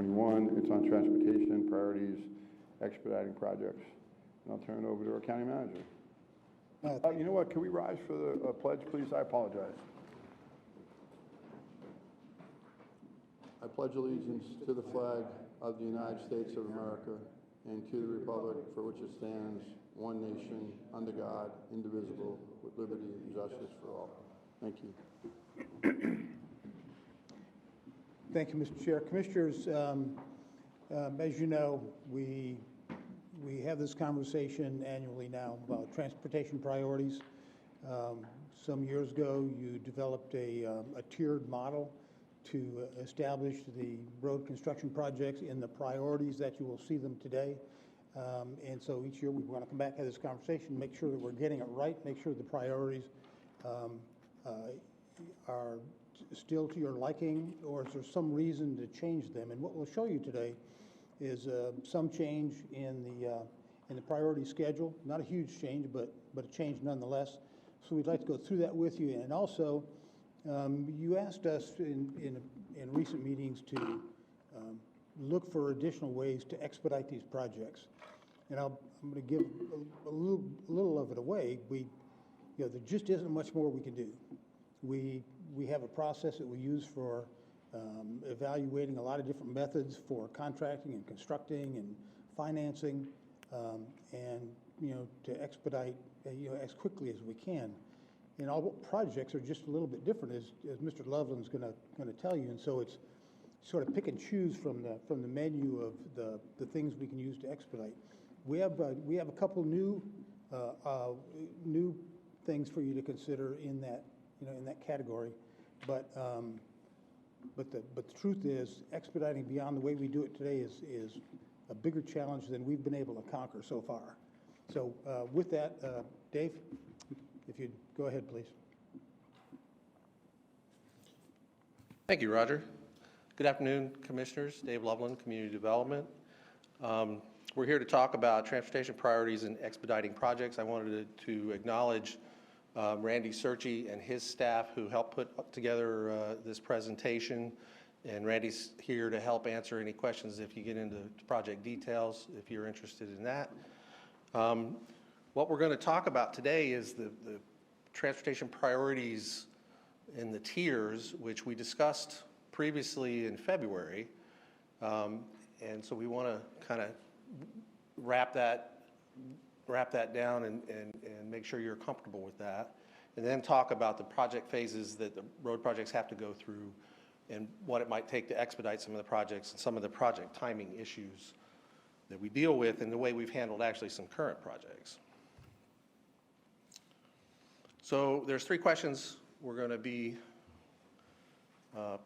21, it's on transportation, priorities, expediting projects. And I'll turn it over to our county manager. You know what, can we rise for the pledge, please? I apologize. I pledge allegiance to the flag of the United States of America and to the republic for which it stands, one nation, under God, indivisible, with liberty and justice for all. Thank you. Thank you, Mr. Chair. Commissioners, as you know, we have this conversation annually now about transportation priorities. Some years ago, you developed a tiered model to establish the road construction projects in the priorities that you will see them today. And so each year we want to come back and have this conversation, make sure that we're getting it right, make sure the priorities are still to your liking, or is there some reason to change them? And what we'll show you today is some change in the priority schedule. Not a huge change, but a change nonetheless. So we'd like to go through that with you. And also, you asked us in recent meetings to look for additional ways to expedite these projects. And I'm going to give a little of it away. There just isn't much more we can do. We have a process that we use for evaluating a lot of different methods for contracting and constructing and financing, and to expedite as quickly as we can. And all projects are just a little bit different, as Mr. Loveland's going to tell you. And so it's sort of pick and choose from the menu of the things we can use to expedite. We have a couple new things for you to consider in that category, but the truth is, expediting beyond the way we do it today is a bigger challenge than we've been able to conquer so far. So with that, Dave, if you'd go ahead, please. Thank you, Roger. Good afternoon, Commissioners. Dave Loveland, Community Development. We're here to talk about transportation priorities and expediting projects. I wanted to acknowledge Randy Searchy and his staff who helped put together this presentation. And Randy's here to help answer any questions if you get into project details, if you're interested in that. What we're going to talk about today is the transportation priorities in the tiers, which we discussed previously in February. And so we want to kind of wrap that down and make sure you're comfortable with that, and then talk about the project phases that the road projects have to go through and what it might take to expedite some of the projects and some of the project timing issues that we deal with and the way we've handled actually some current projects. So there's 3 questions we're going to be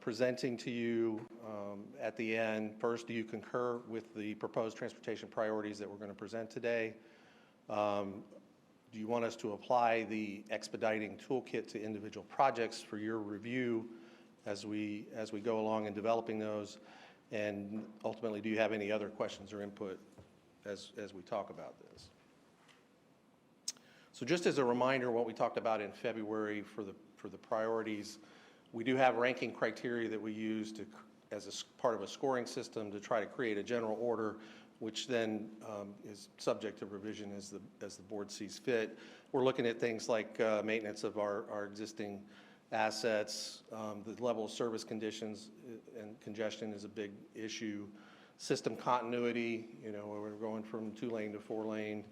presenting to you at the end. First, do you concur with the proposed transportation priorities that we're going to present today? Do you want us to apply the expediting toolkit to individual projects for your review as we go along in developing those? And ultimately, do you have any other questions or input as we talk about this? So just as a reminder, what we talked about in February for the priorities, we do have ranking criteria that we use as a part of a scoring system to try to create a general order, which then is subject to revision as the board sees fit. We're looking at things like maintenance of our existing assets, the level of service conditions and congestion is a big issue. System continuity, where we're going from 2-lane to 4-lane.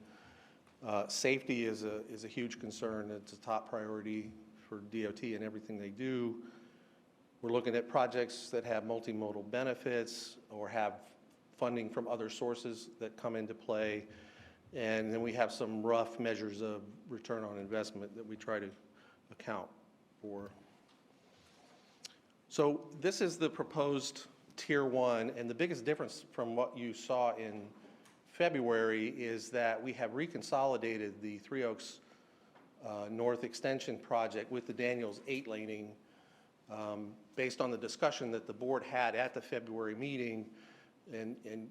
Safety is a huge concern. It's a top priority for DOT and everything they do. We're looking at projects that have multimodal benefits or have funding from other sources that come into play. And then we have some rough measures of return on investment that we try to account for. So this is the proposed Tier 1, and the biggest difference from what you saw in February is that we have reconsolidated the Three Oaks North Extension project with the Daniels 8-laning based on the discussion that the board had at the February meeting and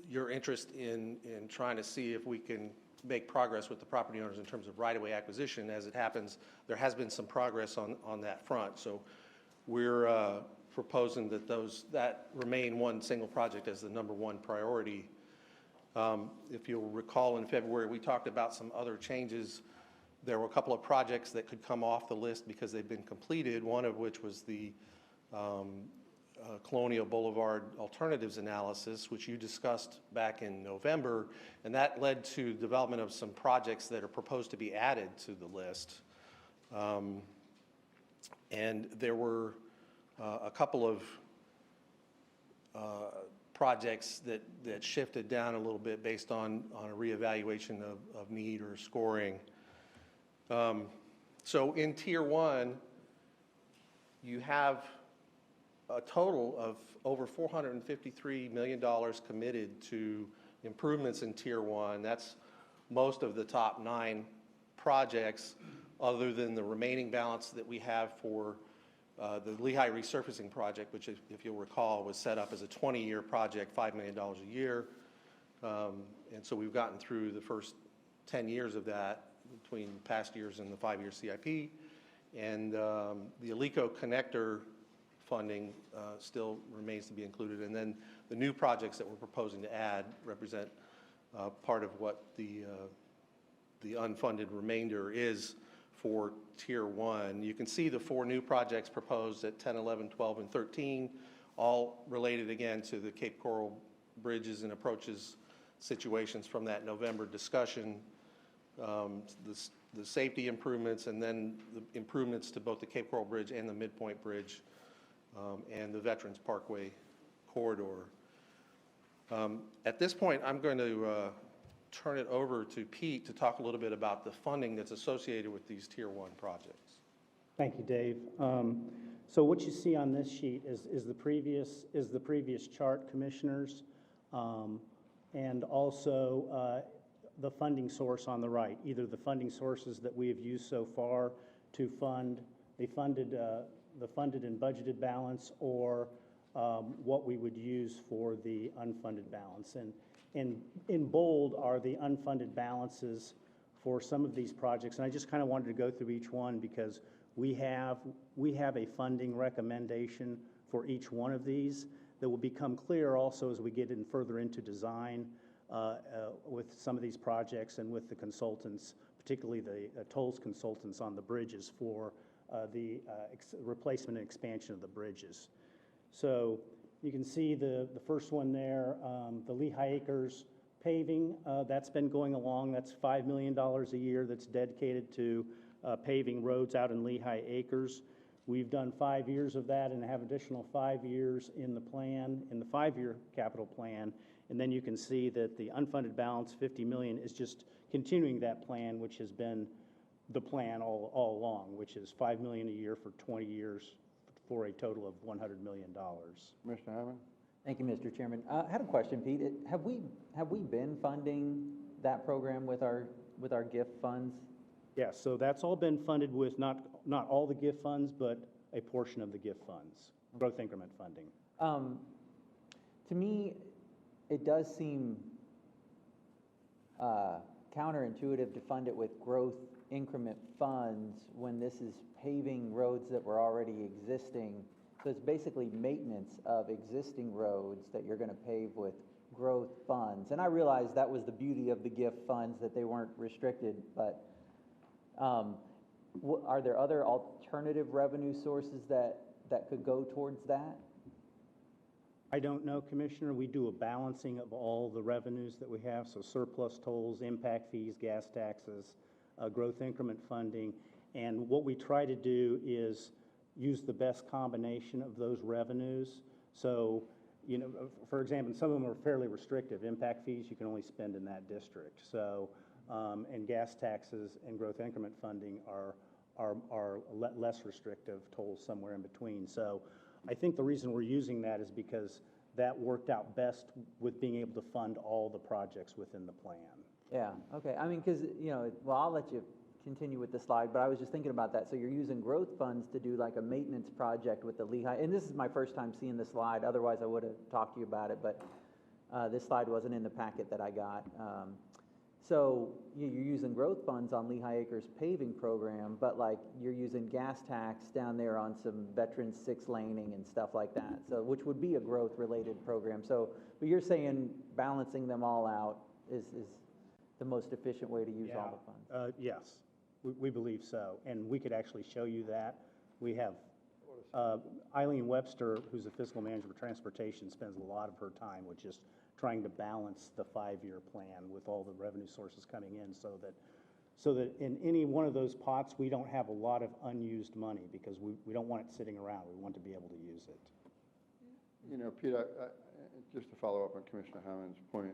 your interest in trying to see if we can make progress with the property owners in terms of right-of-way acquisition. As it happens, there has been some progress on that front. So we're proposing that remain one single project as the number one priority. If you'll recall, in February, we talked about some other changes. There were a couple of projects that could come off the list because they've been completed, one of which was the Colonial Boulevard alternatives analysis, which you discussed back in November, and that led to development of some projects that are proposed to be added to the list. And there were a couple of projects that shifted down a little bit based on a reevaluation of need or scoring. So in Tier 1, you have a total of over $453 million committed to improvements in Tier 1. That's most of the top 9 projects, other than the remaining balance that we have for the Lehigh resurfacing project, which, if you'll recall, was set up as a 20-year project, $5 million a year. And so we've gotten through the first 10 years of that between past years and the 5-year CIP. And the Alico connector funding still remains to be included. And then the new projects that we're proposing to add represent part of what the unfunded remainder is for Tier 1. You can see the 4 new projects proposed at 10, 11, 12, and 13, all related again to the Cape Coral bridges and approaches situations from that November discussion, the safety improvements, and then the improvements to both the Cape Coral Bridge and the Midpoint Bridge, and the Veterans Parkway corridor. At this point, I'm going to turn it over to Pete to talk a little bit about the funding that's associated with these Tier 1 projects. Thank you, Dave. So what you see on this sheet is the previous chart, Commissioners, and also the funding source on the right, either the funding sources that we have used so far to fund the funded and budgeted balance, or what we would use for the unfunded balance. And in bold are the unfunded balances for some of these projects. And I just kind of wanted to go through each one because we have a funding recommendation for each one of these that will become clear also as we get in further into design with some of these projects and with the consultants, particularly the tolls consultants on the bridges for the replacement and expansion of the bridges. So you can see the first one there, the Lehigh Acres paving, that's been going along. That's $5 million a year that's dedicated to paving roads out in Lehigh Acres. We've done 5 years of that and have additional 5 years in the plan, in the 5-year capital plan. And then you can see that the unfunded balance, $50 million, is just continuing that plan, which has been the plan all along, which is $5 million a year for 20 years for a total of $100 million. Commissioner Hammond? Thank you, Mr. Chairman. I had a question, Pete. Have we been funding that program with our gift funds? Yeah, so that's all been funded with not all the gift funds, but a portion of the gift funds, growth increment funding. To me, it does seem counterintuitive to fund it with growth increment funds when this is paving roads that were already existing. So it's basically maintenance of existing roads that you're going to pave with growth funds. And I realize that was the beauty of the gift funds, that they weren't restricted, but are there other alternative revenue sources that could go towards that? I don't know, Commissioner. We do a balancing of all the revenues that we have, so surplus tolls, impact fees, gas taxes, growth increment funding. And what we try to do is use the best combination of those revenues. So, you know, for example, some of them are fairly restrictive. Impact fees you can only spend in that district. So, and gas taxes and growth increment funding are less restrictive, tolls somewhere in between. So I think the reason we're using that is because that worked out best with being able to fund all the projects within the plan. Yeah, okay. I mean, because, you know, well, I'll let you continue with the slide, but I was just thinking about that. So you're using growth funds to do like a maintenance project with the Lehigh, and this is my first time seeing the slide. Otherwise, I would have talked to you about it, but this slide wasn't in the packet that I got. So you're using growth funds on Lehigh Acres paving program, but like you're using gas tax down there on some Veterans 6 laning and stuff like that. So, which would be a growth-related program. So, but you're saying balancing them all out is the most efficient way to use all the funds? Yes, we believe so, and we could actually show you that. We have Eileen Webster, who's the fiscal manager for transportation, spends a lot of her time with just trying to balance the 5-year plan with all the revenue sources coming in so that in any one of those pots, we don't have a lot of unused money because we don't want it sitting around. We want to be able to use it. You know, Pete, just to follow up on Commissioner Hammond's point,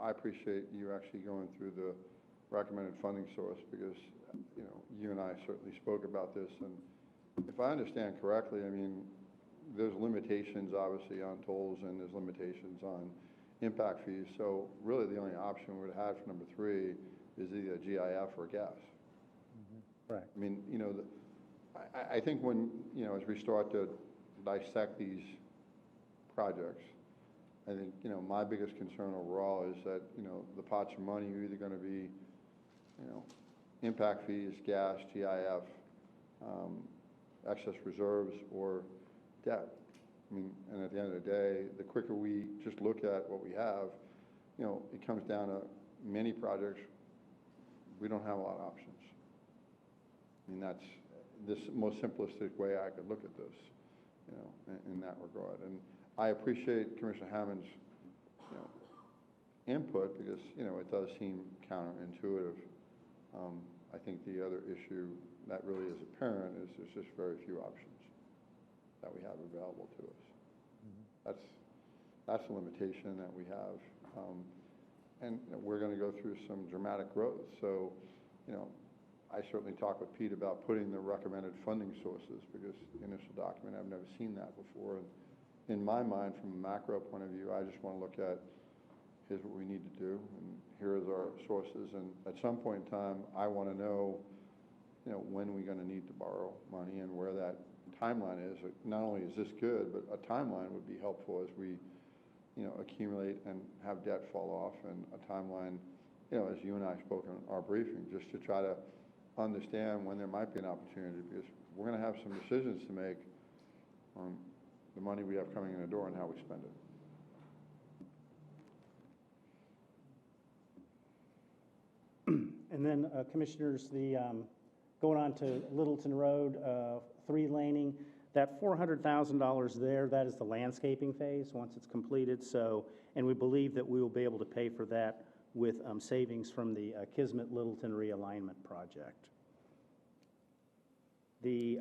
I appreciate you actually going through the recommended funding source because, you know, you and I certainly spoke about this. And if I understand correctly, I mean, there's limitations obviously on tolls and there's limitations on impact fees. So really the only option we would have for number 3 is either GIF or gas. Right. I mean, you know, I think when, you know, as we start to dissect these projects, I think, you know, my biggest concern overall is that, you know, the pots of money are either going to be, you know, impact fees, gas, GIF, excess reserves, or debt. I mean, and at the end of the day, the quicker we just look at what we have, you know, it comes down to many projects, we don't have a lot of options. I mean, that's the most simplistic way I could look at this, you know, in that regard. And I appreciate Commissioner Hammond's, you know, input because, you know, it does seem counterintuitive. I think the other issue that really is apparent is there's just very few options that we have available to us. That's a limitation that we have. And we're going to go through some dramatic growth. So, you know, I certainly talked with Pete about putting the recommended funding sources because the initial document, I've never seen that before. And in my mind, from a macro point of view, I just want to look at here's what we need to do, and here's our sources. And at some point in time, I want to know, you know, when we're going to need to borrow money and where that timeline is. Not only is this good, but a timeline would be helpful as we, you know, accumulate and have debt fall off, and a timeline, you know, as you and I spoke in our briefing, just to try to understand when there might be an opportunity, because we're going to have some decisions to make on the money we have coming in the door and how we spend it. And then, Commissioners, going on to Littleton Road, 3-laning, that $400,000 there, that is the landscaping phase once it's completed. So, and we believe that we will be able to pay for that with savings from the Kismet-Littleton realignment project. The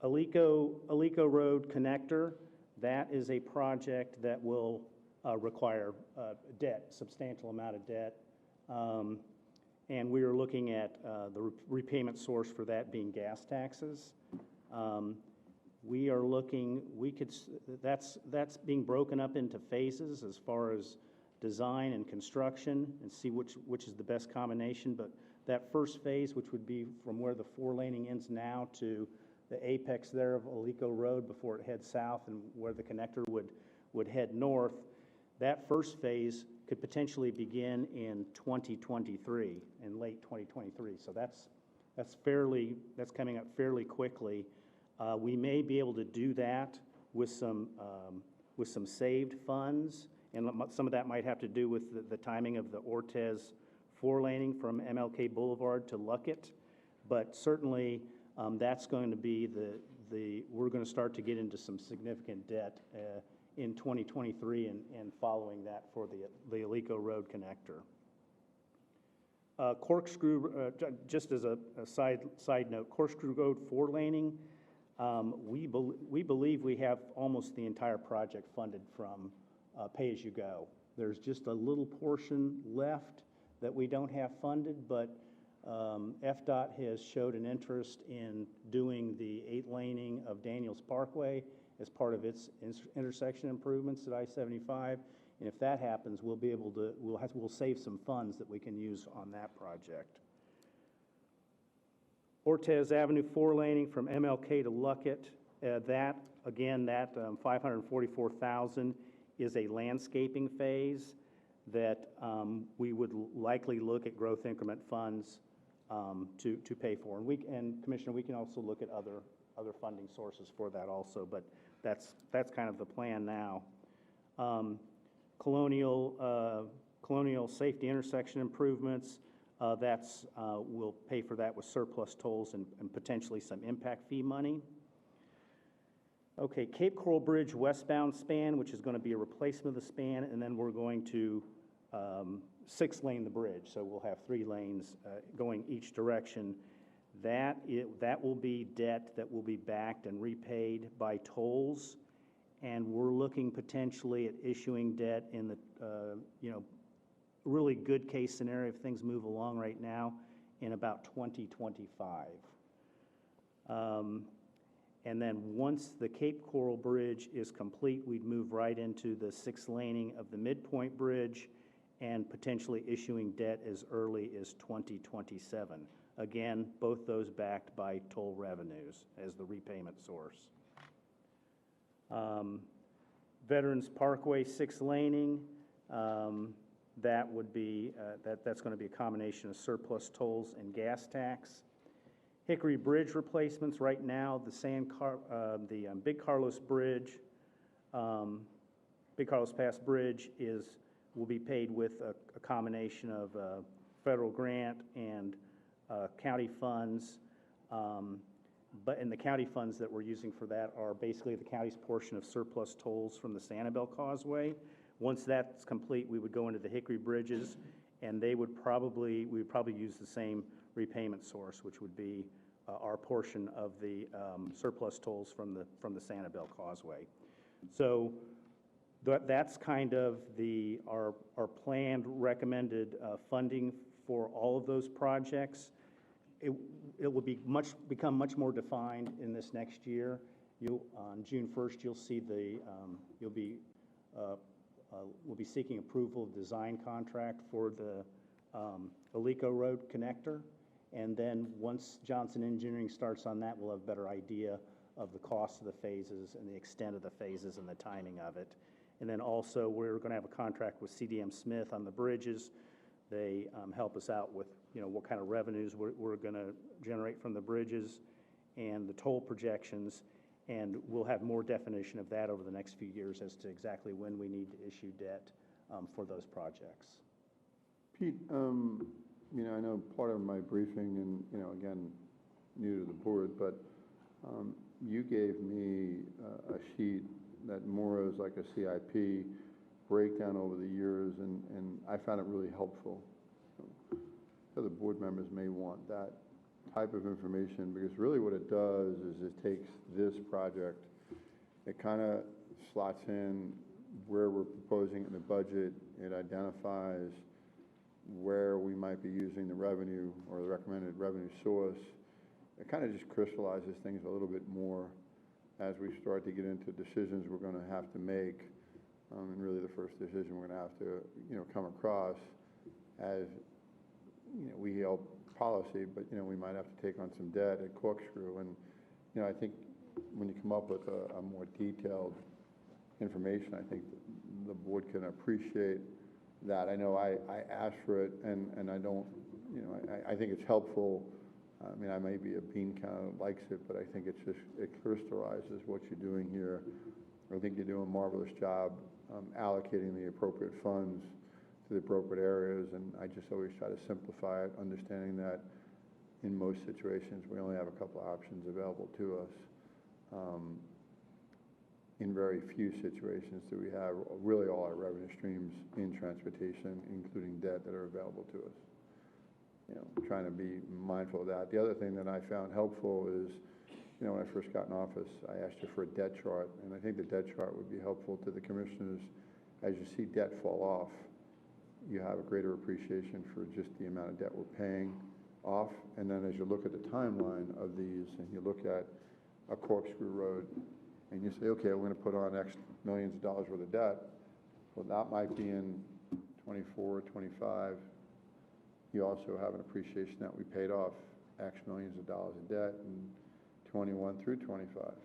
Alico Road connector, that is a project that will require debt, substantial amount of debt. And we are looking at the repayment source for that being gas taxes. We are looking, that's being broken up into phases as far as design and construction, and see which is the best combination. But that first phase, which would be from where the 4-laning ends now to the apex there of Alico Road before it heads south and where the connector would head north, that first phase could potentially begin in 2023, in late 2023. So that's coming up fairly quickly. We may be able to do that with some saved funds, and some of that might have to do with the timing of the Ortez 4-laning from MLK Boulevard to Luckett. But certainly, that's going to be we're going to start to get into some significant debt in 2023 and following that for the Alico Road connector. Corkscrew, just as a side note, Corkscrew Road 4-laning, we believe we have almost the entire project funded from pay-as-you-go. There's just a little portion left that we don't have funded, but FDOT has showed an interest in doing the 8-laning of Daniels Parkway as part of its intersection improvements at I-75. And if that happens, we'll be able to, we'll save some funds that we can use on that project. Ortez Avenue 4-laning from MLK to Luckett, that $544,000 is a landscaping phase. that we would likely look at growth increment funds to pay for. And Commissioner, we can also look at other funding sources for that also, but that's kind of the plan now. Colonial safety intersection improvements, we'll pay for that with surplus tolls and potentially some impact fee money. Okay, Cape Coral Bridge westbound span, which is going to be a replacement of the span, and then we're going to 6-lane the bridge, so we'll have 3 lanes going each direction. That will be debt that will be backed and repaid by tolls, and we're looking potentially at issuing debt in the really good case scenario if things move along right now in about 2025. And then once the Cape Coral Bridge is complete, we'd move right into the 6-laning of the Midpoint Bridge and potentially issuing debt as early as 2027. Again, both those backed by toll revenues as the repayment source. Veterans Parkway 6-laning, that would be, that's going to be a combination of surplus tolls and gas tax. Hickory Bridge replacements, right now, the Big Carlos Bridge, Big Carlos Pass Bridge will be paid with a combination of federal grant and county funds. And the county funds that we're using for that are basically the county's portion of surplus tolls from the Sanibel Causeway. Once that's complete, we would go into the Hickory Bridges, and we would probably use the same repayment source, which would be our portion of the surplus tolls from the Sanibel Causeway. So that's kind of our planned recommended funding for all of those projects. It will become much more defined in this next year. On June 1st, you'll see we'll be seeking approval of design contract for the Littleton Road connector. And then once Johnson Engineering starts on that, we'll have a better idea of the cost of the phases and the extent of the phases and the timing of it. And then also, we're going to have a contract with CDM Smith on the bridges. They help us out with, what kind of revenues we're going to generate from the bridges and the toll projections. And we'll have more definition of that over the next few years as to exactly when we need to issue debt for those projects. Pete, I know part of my briefing, and, again, new to the board, but you gave me a sheet that more is like a CIP breakdown over the years, and I found it really helpful. Other board members may want that type of information, because really what it does is it takes this project, it kind of slots in where we're proposing in the budget, it identifies where we might be using the revenue or the recommended revenue source. It kind of just crystallizes things a little bit more as we start to get into decisions we're going to have to make. And really the first decision we're going to have to, come across as, we help policy, but, we might have to take on some debt at Corkscrew. And, I think when you come up with a more detailed information, I think the board can appreciate that. I know I asked for it, and I don't, I think it's helpful. I may be a bean counter that likes it, but I think it crystallizes what you're doing here. I think you're doing a marvelous job allocating the appropriate funds to the appropriate areas, and I just always try to simplify it, understanding that in most situations we only have a couple of options available to us. In very few situations do we have really all our revenue streams in transportation, including debt, that are available to us. Trying to be mindful of that. The other thing that I found helpful is, when I first got in office, I asked you for a debt chart, and I think the debt chart would be helpful to the commissioners. As you see debt fall off, you have a greater appreciation for just the amount of debt we're paying off. And then as you look at the timeline of these, and you look at a Corkscrew Road, and you say, okay, we're going to put on X millions of dollars worth of debt. Well, that might be in 24, 25. You also have an appreciation that we paid off X millions of dollars of debt in 21 through 25.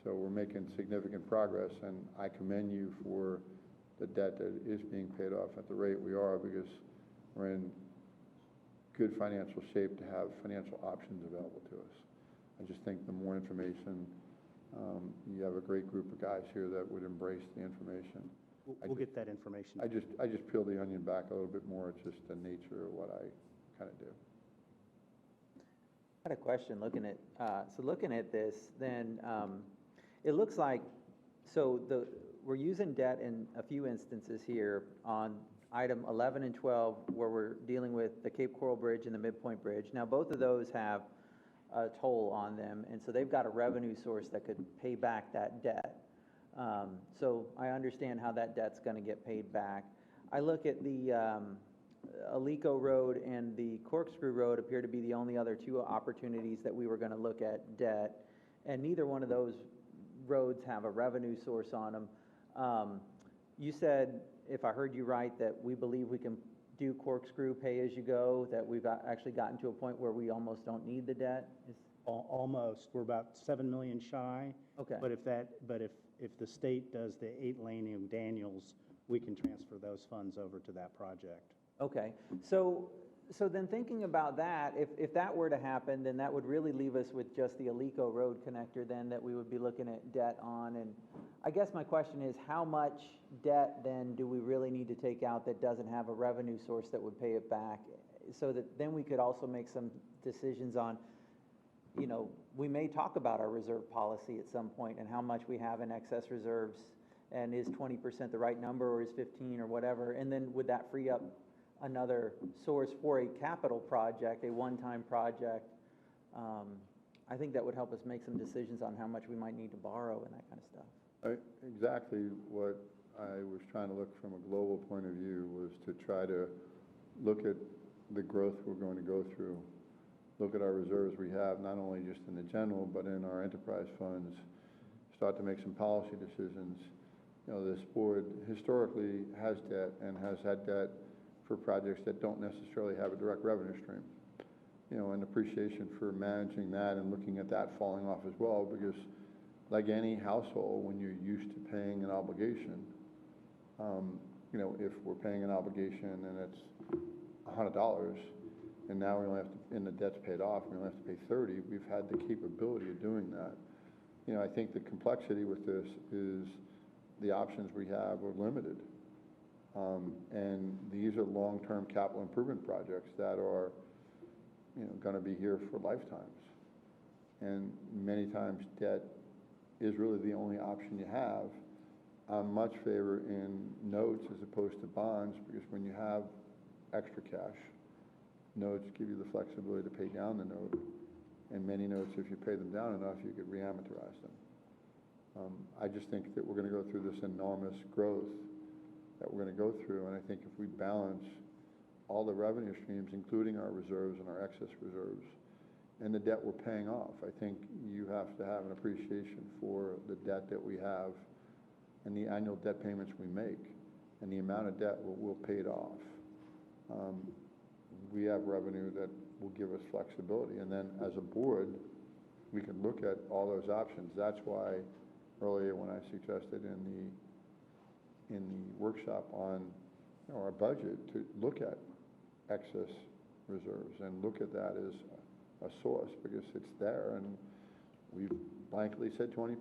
So we're making significant progress, and I commend you for the debt that is being paid off at the rate we are, because we're in good financial shape to have financial options available to us. I just think the more information, you have a great group of guys here that would embrace the information. We'll get that information. I just peel the onion back a little bit more. It's just the nature of what I kind of do. I had a question looking at, looking at this, then it looks like, we're using debt in a few instances here on item 11 and 12, where we're dealing with the Cape Coral Bridge and the Midpoint Bridge. Now, both of those have a toll on them, and so they've got a revenue source that could pay back that debt. So I understand how that debt's going to get paid back. I look at the Alico Road and the Corkscrew Road appear to be the only other two opportunities that we were going to look at debt, and neither one of those roads have a revenue source on them. You said, if I heard you right, that we believe we can do Corkscrew pay-as-you-go, that we've actually gotten to a point where we almost don't need the debt? Almost. We're about 7 million shy. Okay. But if the state does the 8-laning of Daniels, we can transfer those funds over to that project. Okay, so then thinking about that, if that were to happen, then that would really leave us with just the Alico Road connector then that we would be looking at debt on. And I guess my question is, how much debt then do we really need to take out that doesn't have a revenue source that would pay it back? So that then we could also make some decisions on, you know, we may talk about our reserve policy at some point and how much we have in excess reserves, and is 20% the right number, or is 15 or whatever, and then would that free up another source for a capital project, a one-time project? I think that would help us make some decisions on how much we might need to borrow and that kind of stuff. Exactly what I was trying to look from a global point of view was to try to look at the growth we're going to go through, look at our reserves we have, not only just in the general, but in our enterprise funds, start to make some policy decisions. You know, this board historically has debt and has had debt for projects that don't necessarily have a direct revenue stream. You know, and appreciation for managing that and looking at that falling off as well, because like any household, when you're used to paying an obligation, you know, if we're paying an obligation and it's $100, and now we only have to, and the debt's paid off, we only have to pay 30, we've had the capability of doing that. You know, I think the complexity with this is the options we have are limited. And these are long-term capital improvement projects that are, you know, going to be here for lifetimes. And many times debt is really the only option you have. I'm much favor in notes as opposed to bonds, because when you have extra cash, notes give you the flexibility to pay down the note. And many notes, if you pay them down enough, you could reamortize them. I just think that we're going to go through this enormous growth that we're going to go through, and I think if we balance all the revenue streams, including our reserves and our excess reserves, and the debt we're paying off, I think you have to have an appreciation for the debt that we have and the annual debt payments we make and the amount of debt we'll pay it off. We have revenue that will give us flexibility, and then as a board, we can look at all those options. That's why earlier when I suggested in the workshop on, you know, our budget, to look at excess reserves and look at that as a source, because it's there, and we've blankly said 20%,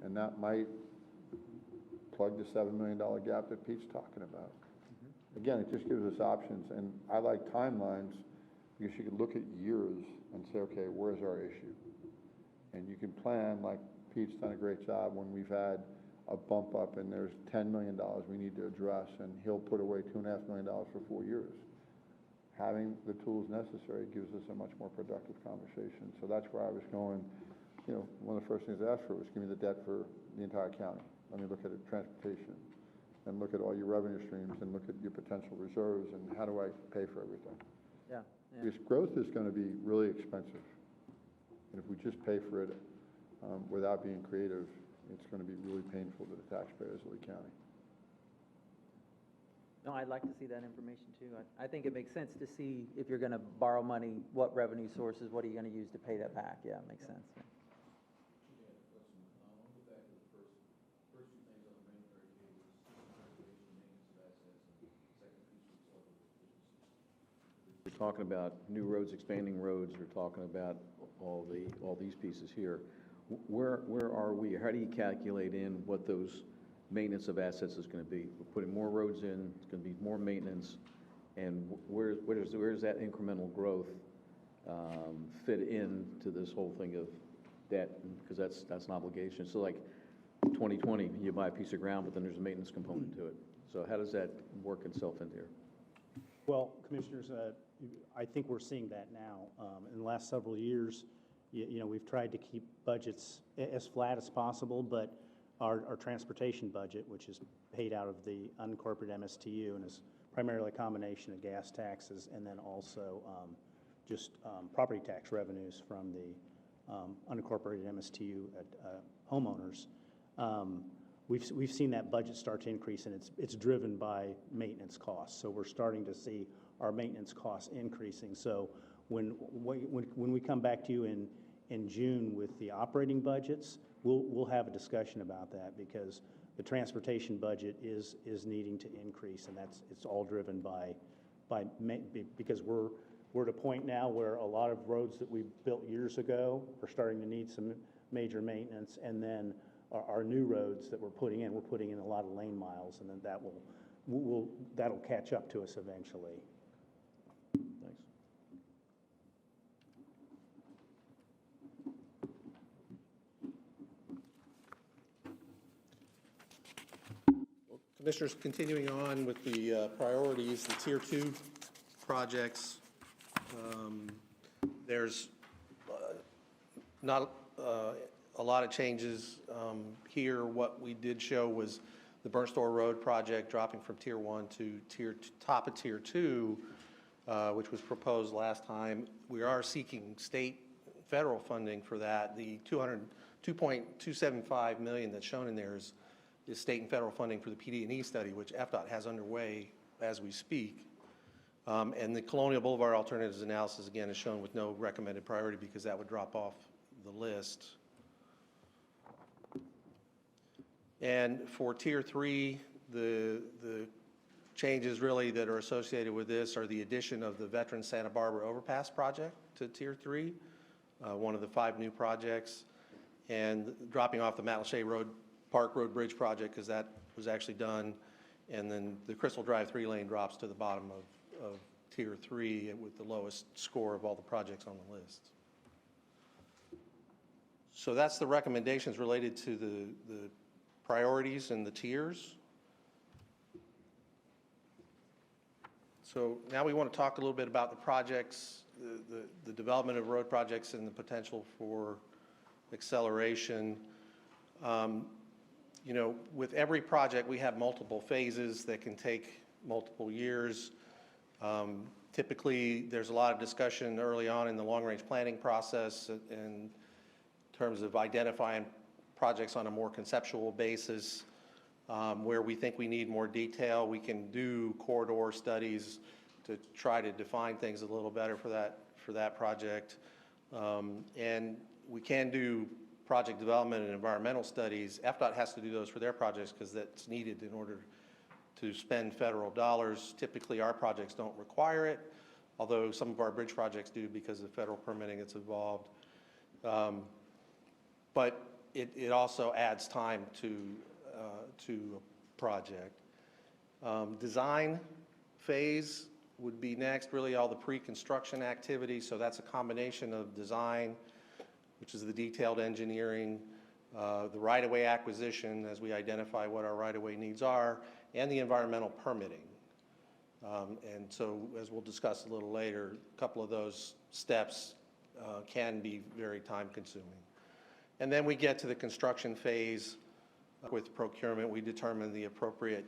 and that might plug the $7 million gap that Pete's talking about. Again, it just gives us options, and I like timelines, because you can look at years and say, okay, where's our issue? And you can plan, like Pete's done a great job when we've had a bump up and there's $10 million we need to address, and he'll put away $2.5 million for 4 years. Having the tools necessary gives us a much more productive conversation. So that's where I was going. You know, one of the first things I asked for was, give me the debt for the entire county. Let me look at it, transportation, and look at all your revenue streams, and look at your potential reserves, and how do I pay for everything? Yeah. Because growth is going to be really expensive. And if we just pay for it without being creative, it's going to be really painful to the taxpayers of Lee County. No, I'd like to see that information too. I think it makes sense to see, if you're going to borrow money, what revenue sources, what are you going to use to pay that back? Yeah, it makes sense. Yeah. I'll go back to the first two things on the main area, talking about new roads, expanding roads, we're talking about all these pieces here. Where are we? How do you calculate in what those maintenance of assets is going to be? We're putting more roads in, it's going to be more maintenance, and where's that incremental growth fit into this whole thing of debt? Because that's an obligation. So like 2020, you buy a piece of ground, but then there's a maintenance component to it. So how does that work itself into here? Well, Commissioners, I think we're seeing that now. In the last several years, you know, we've tried to keep budgets as flat as possible, but our transportation budget, which is paid out of the unincorporated MSTU and is primarily a combination of gas taxes and then also just property tax revenues from the unincorporated MSTU homeowners. We've seen that budget start to increase, and it's driven by maintenance costs. So we're starting to see our maintenance costs increasing. So when we come back to you in June with the operating budgets, we'll have a discussion about that, because the transportation budget is needing to increase, and it's all driven because we're at a point now where a lot of roads that we built years ago are starting to need some major maintenance, and then our new roads that we're putting in a lot of lane miles, and then that'll catch up to us eventually. Thanks. Commissioners, continuing on with the priorities, the Tier 2 projects, there's not a lot of changes here. What we did show was the Burnstore Road project dropping from Tier 1 to top of Tier 2, which was proposed last time. We are seeking state federal funding for that. The $2.275 million that's shown in there is state and federal funding for the PD&E study, which FDOT has underway as we speak. And the Colonial Boulevard alternatives analysis, again, is shown with no recommended priority because that would drop off the list. And for Tier 3, the changes really that are associated with this are the addition of the Veterans Santa Barbara Overpass project to Tier 3, one of the 5 new projects, and dropping off the Matlacha Road Park Road Bridge project because that was actually done, and then the Crystal Drive 3-lane drops to the bottom of Tier 3 with the lowest score of all the projects on the list. So that's the recommendations related to the priorities and the tiers. So now we want to talk a little bit about the projects, the development of road projects and the potential for acceleration. You know, with every project, we have multiple phases that can take multiple years. Typically, there's a lot of discussion early on in the long-range planning process in terms of identifying projects on a more conceptual basis. Where we think we need more detail, we can do corridor studies to try to define things a little better for that project. And we can do project development and environmental studies. FDOT has to do those for their projects because that's needed in order to spend federal dollars. Typically, our projects don't require it, although some of our bridge projects do because of federal permitting that's involved. But it also adds time to a project. Design phase would be next, really all the pre-construction activities. So that's a combination of design, which is the detailed engineering, the right-of-way acquisition as we identify what our right-of-way needs are, and the environmental permitting. And so as we'll discuss a little later, a couple of those steps can be very time-consuming. And then we get to the construction phase. With procurement, we determine the appropriate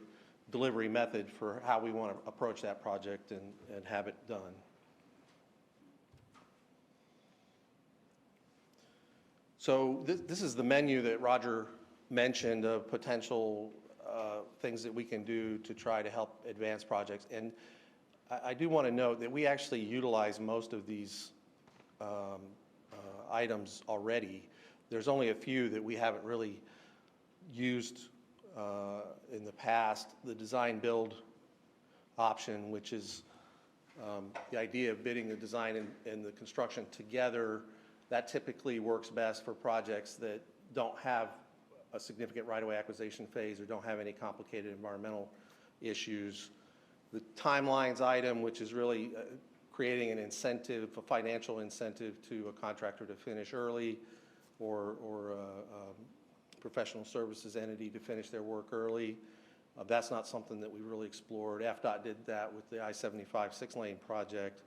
delivery method for how we want to approach that project and have it done. So this is the menu that Roger mentioned of potential things that we can do to try to help advance projects. And I do want to note that we actually utilize most of these items already. There's only a few that we haven't really used in the past. The design build option, which is The idea of bidding the design and the construction together, that typically works best for projects that don't have a significant right-of-way acquisition phase or don't have any complicated environmental issues. The timelines item, which is really creating an incentive, a financial incentive to a contractor to finish early or a professional services entity to finish their work early. That's not something that we really explored. FDOT did that with the I-75 6-lane project.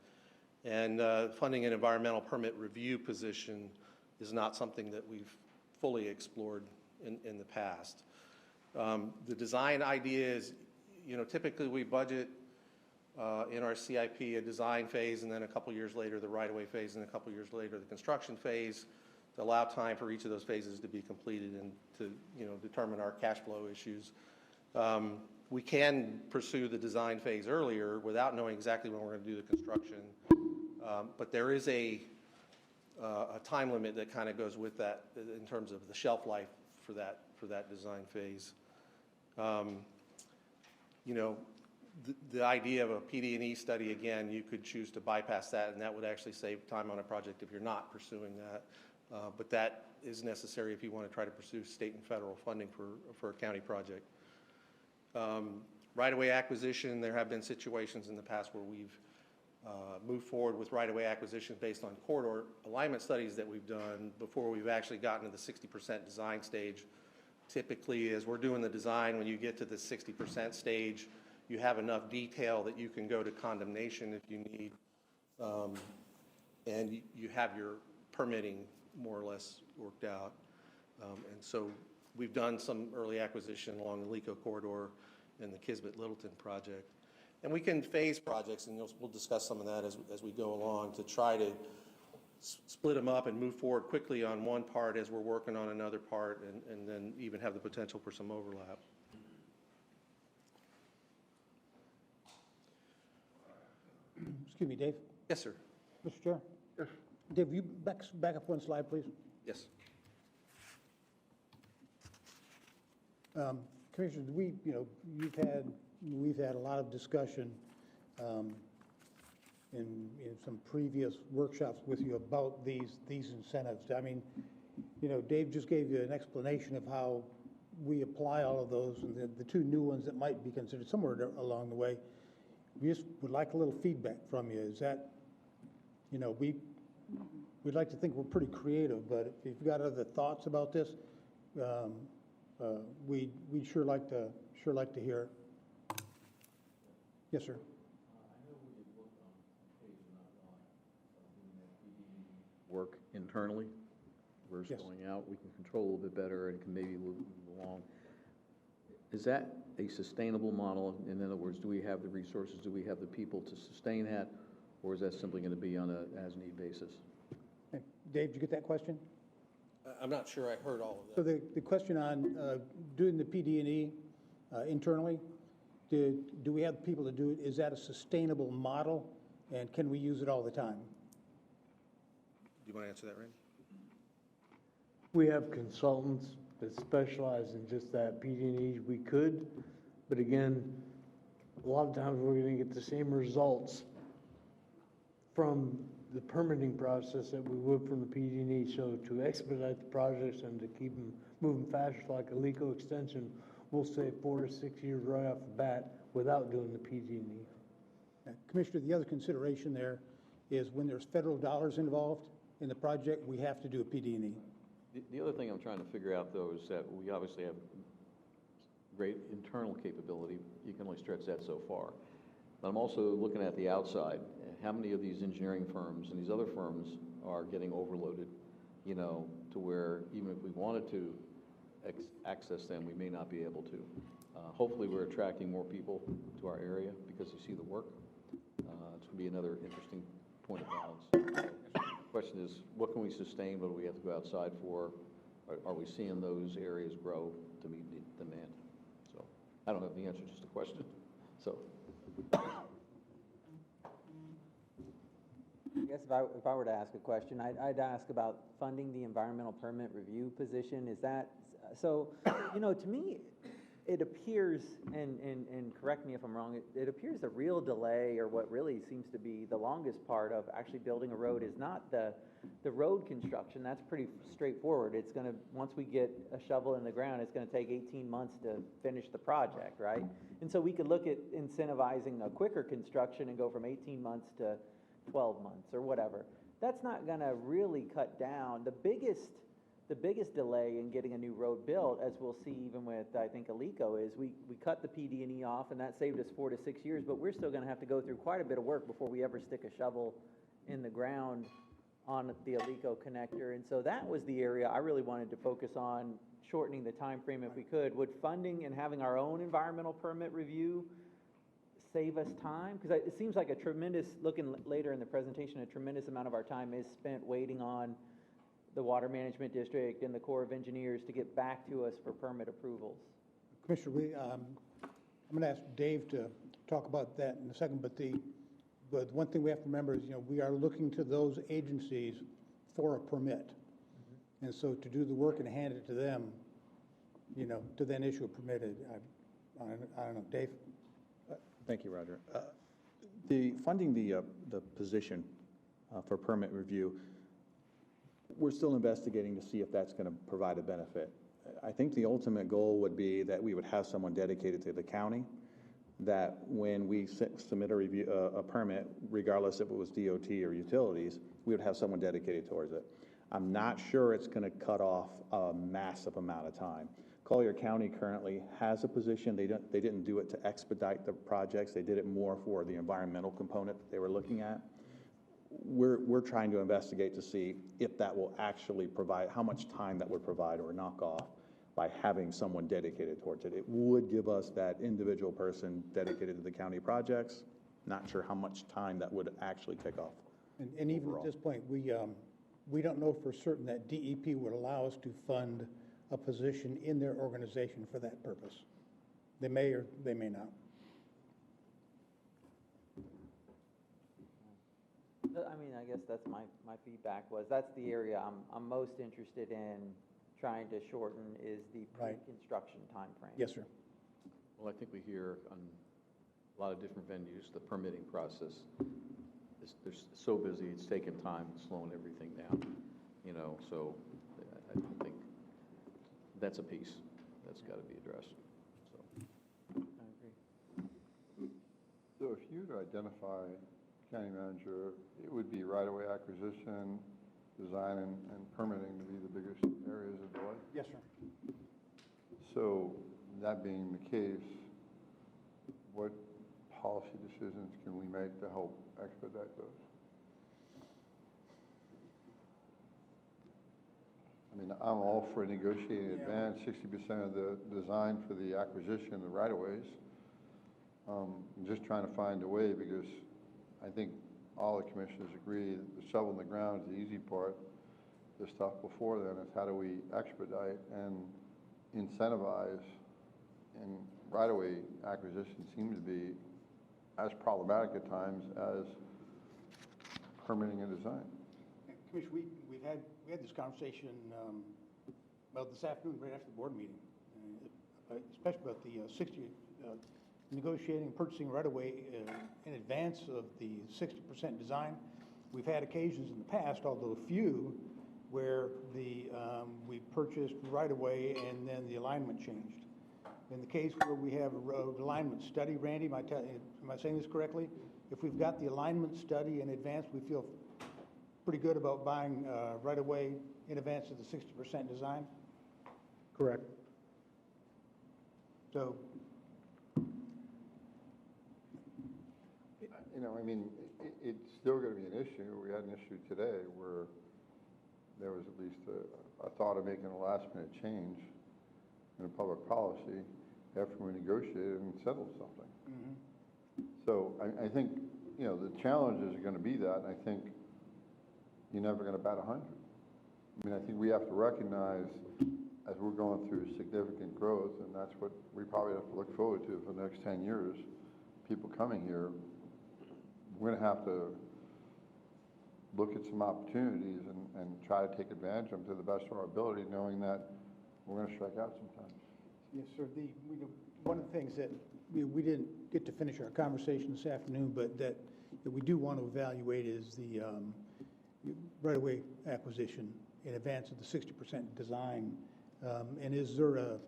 And funding an environmental permit review position is not something that we've fully explored in the past. The design idea is, typically we budget in our CIP a design phase, and then a couple years later the right-of-way phase, and a couple years later the construction phase, to allow time for each of those phases to be completed and to determine our cash flow issues. We can pursue the design phase earlier without knowing exactly when we're going to do the construction, but there is a time limit that kind of goes with that in terms of the shelf life for that design phase. The idea of a PD&E study, again, you could choose to bypass that, and that would actually save time on a project if you're not pursuing that. But that is necessary if you want to try to pursue state and federal funding for a county project. Right-of-way acquisition, there have been situations in the past where we've moved forward with right-of-way acquisition based on corridor alignment studies that we've done before we've actually gotten to the 60% design stage. Typically, as we're doing the design, when you get to the 60% stage, you have enough detail that you can go to condemnation if you need, and you have your permitting more or less worked out. And so we've done some early acquisition along the LECO corridor and the Kisbett-Littleton project. And we can phase projects, and we'll discuss some of that as we go along, to try to split them up and move forward quickly on one part as we're working on another part, and then even have the potential for some overlap. Excuse me, Dave? Yes, sir. Mr. Chair? Yes. Dave, you back up one slide, please? Yes. Commissioners, we've had a lot of discussion in some previous workshops with you about these incentives. I mean, Dave just gave you an explanation of how we apply all of those, and the two new ones that might be considered somewhere along the way. We just would like a little feedback from you. Is that, we'd like to think we're pretty creative, but if you've got other thoughts about this, we'd sure like to hear it. Yes, sir. Work internally versus Yes. going out, we can control a little bit better and can maybe move along. Is that a sustainable model? In other words, do we have the resources, do we have the people to sustain that, or is that simply going to be on a as-need basis? Hey, Dave, did you get that question? I'm not sure I heard all of So that. the question on doing the PD&E internally, do we have people to do it? Is that a sustainable model, and can we use it all the time? Do you want to answer that, Randy? We have consultants that specialize in just that PD&E. We could, but again, a lot of times we're going to get the same results from the permitting process that we would from the PD&E. So to expedite the projects and to keep them moving faster, like a LECO extension, we'll save 4 to 6 years right off the bat without doing the PD&E. Commissioner, the other consideration there is when there's federal dollars involved in the project, we have to do a PD&E. The other thing I'm trying to figure out, though, is that we obviously have great internal capability. You can only stretch that so far. But I'm also looking at the outside. How many of these engineering firms and these other firms are getting overloaded, to where even if we wanted to access them, we may not be able to. Hopefully, we're attracting more people to our area because they see the work. It's going to be another interesting point of balance. The question is, what can we sustain? What do we have to go outside for? Are we seeing those areas grow to meet the demand? So I don't have the answer, just a question. So. I guess if I were to ask a question, I'd ask about funding the environmental permit review position. Is that, so, to me, it appears, and correct me if I'm wrong, it appears the real delay, or what really seems to be the longest part of actually building a road, is not the road construction. That's pretty straightforward. It's gonna, once we get a shovel in the ground, it's gonna take 18 months to finish the project, right? And so we could look at incentivizing a quicker construction and go from 18 months to 12 months or whatever. That's not gonna really cut down. The biggest delay in getting a new road built, as we'll see even with, I think, Alico, is we cut the PD&E off, and that saved us 4 to 6 years, but we're still gonna have to go through quite a bit of work before we ever stick a shovel in the ground on the Alico connector. And so that was the area I really wanted to focus on, shortening the time frame if we could. Would funding and having our own environmental permit review save us time? Because it seems like a tremendous, looking later in the presentation, a tremendous amount of our time is spent waiting on the Water Management District and the Corps of Engineers to get back to us for permit approvals. Commissioner, I'm going to ask Dave to talk about that in a second, but one thing we have to remember is, we are looking to those agencies for a permit. And so to do the work and hand it to them, to then issue a permit, I don't know, Dave? Thank you, Roger. Funding the position for permit review, we're still investigating to see if that's going to provide a benefit. I think the ultimate goal would be that we would have someone dedicated to the county, that when we submit a permit, regardless if it was DOT or utilities, we would have someone dedicated towards it. I'm not sure it's going to cut off a massive amount of time. Collier County currently has a position. They didn't do it to expedite the projects. They did it more for the environmental component that they were looking at. We're trying to investigate to see if that will actually provide, how much time that would provide or knock off by having someone dedicated towards it. It would give us that individual person dedicated to the county projects. Not sure how much time that would actually kick off. And even at this point, we don't know for certain that DEP would allow us to fund a position in their organization for that purpose. They may or they may not. I mean, I guess that's my feedback was, that's the area I'm most interested in trying to shorten, is the pre-construction timeframe. Yes, sir. Well, I think we hear on a lot of different venues, the permitting process is, they're so busy, it's taking time, slowing everything down, so I think that's a piece that's got to be addressed, so. I agree. So if you were to identify, County Manager, it would be right-of-way acquisition, design and permitting to be the biggest areas of delay? Yes, sir. So that being the case, what policy decisions can we make to help expedite those? I mean, I'm all for negotiating in advance 60% of the design for the acquisition of the right-of-ways. I'm just trying to find a way, because I think all the commissioners agree that the shovel in the ground is the easy part. The stuff before then is how do we expedite and incentivize, and right-of-way acquisition seems to be as problematic at times as permitting and design. Commissioner, we had this conversation, this afternoon, right after the board meeting, especially about the 60, negotiating, purchasing right-of-way in advance of the 60% design. We've had occasions in the past, although few, where we purchased right-of-way and then the alignment changed. In the case where we have a road alignment study, Randy, am I saying this correctly? If we've got the alignment study in advance, we feel pretty good about buying right-of-way in advance of the 60% design? Correct. So, I mean, it's still going to be an issue. We had an issue today where there was at least a thought of making a last-minute change in a public policy after we negotiated and settled something. mm-hmm. So I think, the challenges are going to be that, and I think you're never going to bat 100. I mean, I think we have to recognize, as we're going through significant growth, and that's what we probably have to look forward to for the next 10 years, people coming here, we're going to have to look at some opportunities and try to take advantage of them to the best of our ability, knowing that we're going to strike out sometimes. Yes, sir. One of the things that we didn't get to finish our conversation this afternoon, but that we do want to evaluate is the right-of-way acquisition in advance of the 60% design. And is there a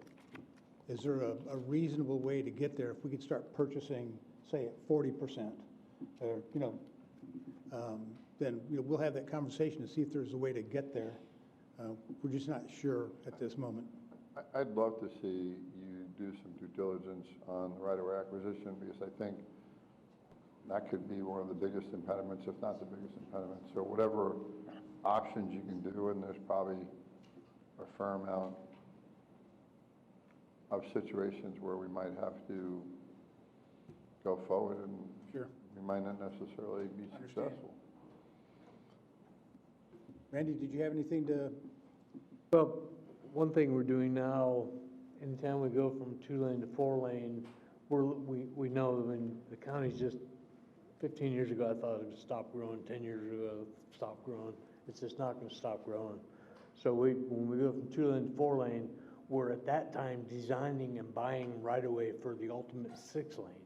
reasonable way to get there if we could start purchasing, say, at 40%? Or, then we'll have that conversation to see if there's a way to get there. We're just not sure at this moment. I'd love to see you do some due diligence on the right-of-way acquisition, because I think that could be one of the biggest impediments, if not the biggest impediment. So whatever options you can do, and there's probably a fair amount of situations where we might have to go forward, and Sure. we might not necessarily be successful. Randy, did you have anything to? Well, one thing we're doing now, anytime we go from 2-lane to 4-lane, we know when the county's just, 15 years ago, I thought it would stop growing, 10 years ago, stop growing. It's just not gonna stop growing. So when we go from 2-lane to 4-lane, we're at that time designing and buying right-of-way for the ultimate 6-lane.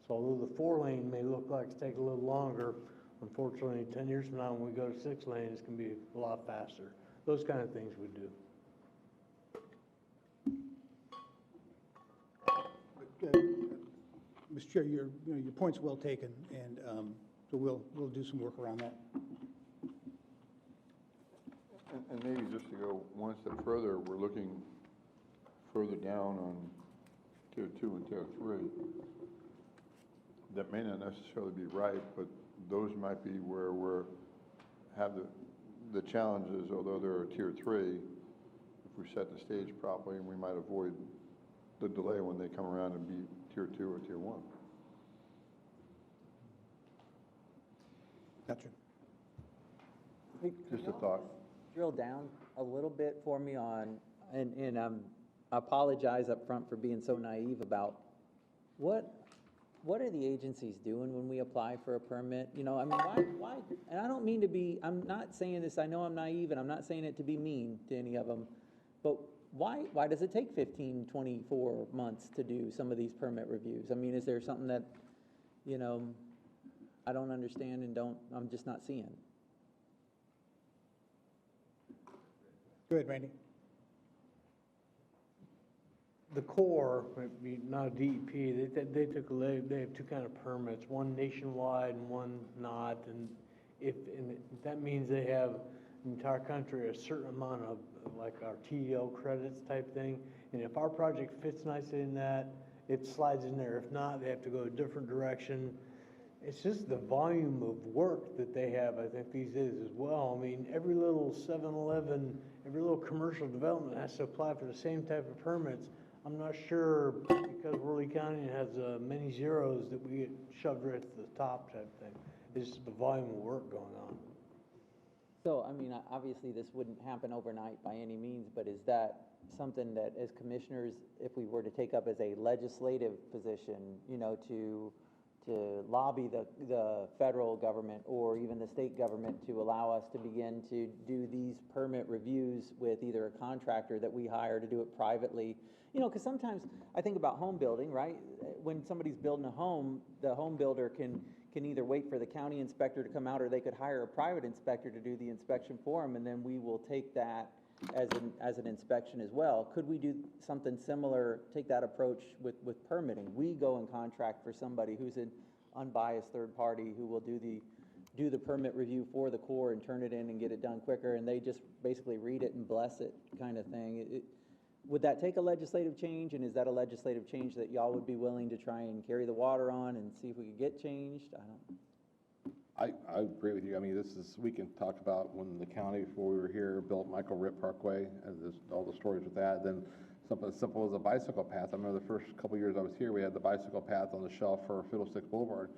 So although the 4-lane may look like it's taking a little longer, unfortunately, 10 years from now, when we go to 6-lane, it's gonna be a lot faster. Those kind of things we do. Mr. Chair, your point's well taken, and so we'll do some work around that. And maybe just to go one step further, we're looking further down on tier 2 and tier 3. That may not necessarily be right, but those might be where have the challenges, although they're tier 3, if we set the stage properly, and we might avoid the delay when they come around and be tier 2 or tier 1. Gotcha. Just a thought. Drill down a little bit for me on, and I apologize up front for being so naive about what are the agencies doing when we apply for a permit? I mean, why, and I don't mean to be, I'm not saying this, I know I'm naive, and I'm not saying it to be mean to any of them, but why does it take 15, 24 months to do some of these permit reviews? I mean, is there something that, I don't understand and I'm just not seeing? Go ahead, Randy. The Corps, not DEP, they have two kind of permits, one nationwide and one not, and if that means they have in the entire country a certain amount of, like our TDL credits type thing, and if our project fits nicely in that, it slides in there. If not, they have to go a different direction. It's just the volume of work that they have, I think, these days as well. I mean, every little 7-Eleven, every little commercial development has to apply for the same type of permits. I'm not sure, because Worley County has many zeros, that we get shoved right to the top type thing. It's just the volume of work going on. So, I mean, obviously, this wouldn't happen overnight by any means, but is that something that, as commissioners, if we were to take up as a legislative position, to lobby the federal government or even the state government to allow us to begin to do these permit reviews with either a contractor that we hire to do it privately? Because sometimes I think about home building, right? When somebody's building a home, the home builder can either wait for the county inspector to come out, or they could hire a private inspector to do the inspection for them, and then we will take that as an inspection as well. Could we do something similar, take that approach with permitting? We go and contract for somebody who's an unbiased third party who will do the permit review for the Corps and turn it in and get it done quicker, and they just basically read it and bless it kind of thing. Would that take a legislative change, and is that a legislative change that y'all would be willing to try and carry the water on and see if we could get changed? I agree with you. I mean, we can talk about when the county, before we were here, built Michael Ripp Parkway, and there's all the stories with that. Then something as simple as a bicycle path. I remember the first couple of years I was here, we had the bicycle path on the shelf for Fiddlestick Boulevard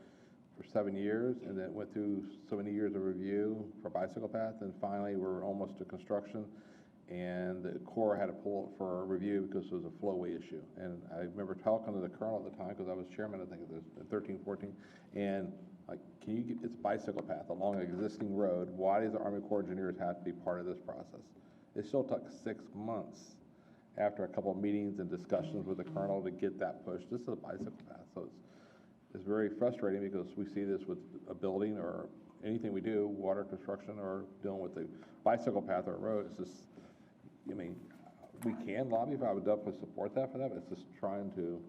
for 7 years, and then it went through so many years of review for bicycle path, and finally we're almost to construction. And the Corps had to pull it for a review because it was a flowway issue. And I remember talking to the colonel at the time, because I was chairman, I think, of this, 13, 14, and like, it's bicycle path along an existing road. Why does the Army Corps of Engineers have to be part of this process? It still took 6 months. after a couple of meetings and discussions with the colonel to get that pushed. This is a bicycle path, so it's very frustrating because we see this with a building or anything we do, water construction or dealing with the bicycle path or road. It's just, I mean, we can lobby, but I would definitely support that for that, but it's just trying to